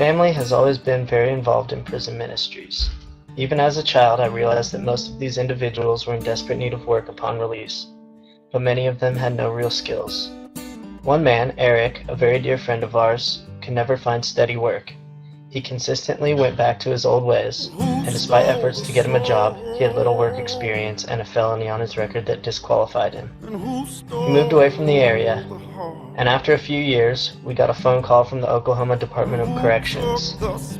family has always been very involved in prison ministries. Even as a child, I realized that most of these individuals were in desperate need of work upon release, but many of them had no real skills. One man, Eric, a very dear friend of ours, could never find steady work. He consistently went back to his old ways, and despite efforts to get him a job, he had little work experience and a felony on his record that disqualified him. He moved away from the area, and after a few years, we got a phone call from the Oklahoma Department of Corrections.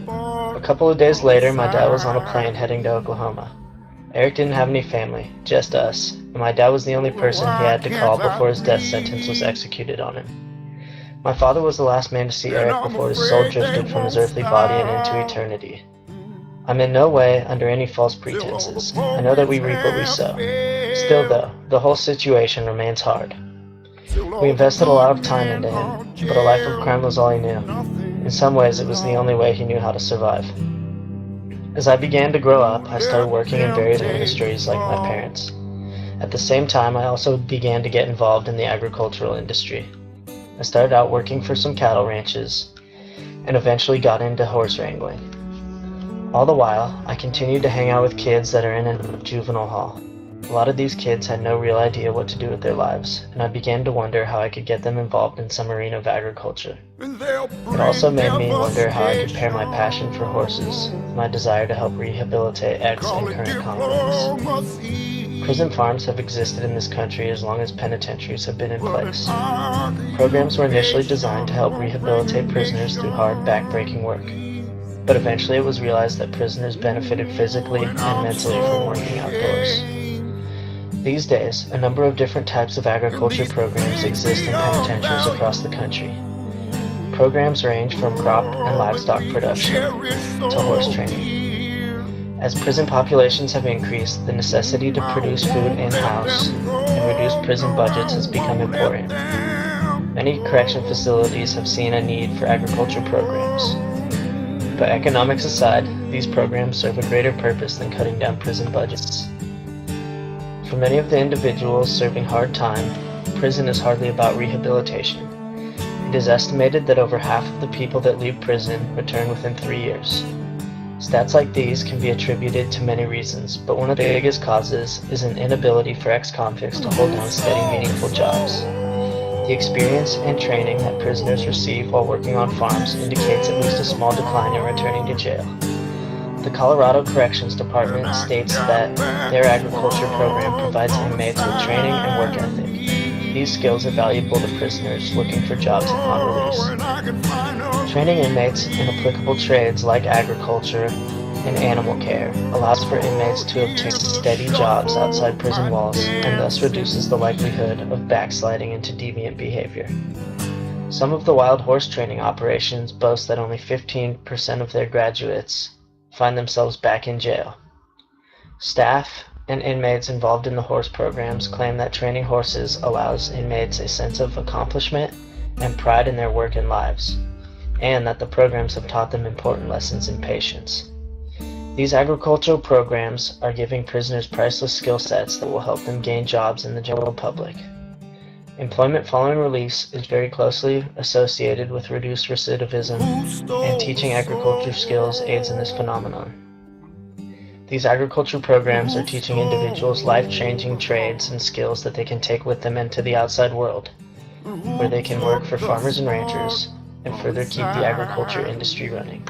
A couple of days later, my dad was on a plane heading to Oklahoma. Eric didn't have any family, just us, and my dad was the only person he had to call before his death sentence was executed on him. My father was the last man to see Eric before his soul drifted from his earthly body and into eternity. I'm in no way under any false pretenses. I know that we reap what we sow. Still though, the whole situation remains hard. We invested a lot of time into him, but a life of crime was all he knew. In some ways, it was the only way he knew how to survive. As I began to grow up, I started working in various ministries like my parents. At the same time, I also began to get involved in the agricultural industry. I started out working for some cattle ranches, and eventually got into horse wrangling. All the while, I continued to hang out with kids that are in a juvenile hall. A lot of these kids had no real idea what to do with their lives, and I began to wonder how I could get them involved in some arena of agriculture. It also made me wonder how I could pair my passion for horses with my desire to help rehabilitate ex and current convicts. Prison farms have existed in this country as long as penitentiaries have been in place. Programs were initially designed to help rehabilitate prisoners through hard, back-breaking work. But eventually it was realized that prisoners benefited physically and mentally from working outdoors. These days, a number of different types of agriculture programs exist in penitentiaries across the country. Programs range from crop and livestock production to horse training. As prison populations have increased, the necessity to produce food in-house and reduce prison budgets has become important. Many correction facilities have seen a need for agriculture programs. But economics aside, these programs serve a greater purpose than cutting down prison budgets. For many of the individuals serving hard time, prison is hardly about rehabilitation. It is estimated that over half of the people that leave prison return within 3 years. Stats like these can be attributed to many reasons, but one of the biggest causes is an inability for ex-convicts to hold down steady, meaningful jobs. The experience and training that prisoners receive while working on farms indicates at least a small decline in returning to jail. The Colorado Corrections Department states that their agriculture program provides inmates with training and work ethic. These skills are valuable to prisoners looking for jobs upon release. Training inmates in applicable trades like agriculture and animal care allows for inmates to obtain steady jobs outside prison walls and thus reduces the likelihood of backsliding into deviant behavior. Some of the wild horse training operations boast that only 15% of their graduates find themselves back in jail. Staff and inmates involved in the horse programs claim that training horses allows inmates a sense of accomplishment and pride in their work and lives, and that the programs have taught them important lessons in patience. These agricultural programs are giving prisoners priceless skill sets that will help them gain jobs in the general public. Employment following release is very closely associated with reduced recidivism, and teaching agriculture skills aids in this phenomenon. These agriculture programs are teaching individuals life-changing trades and skills that they can take with them into the outside world, where they can work for farmers and ranchers and further keep the agriculture industry running.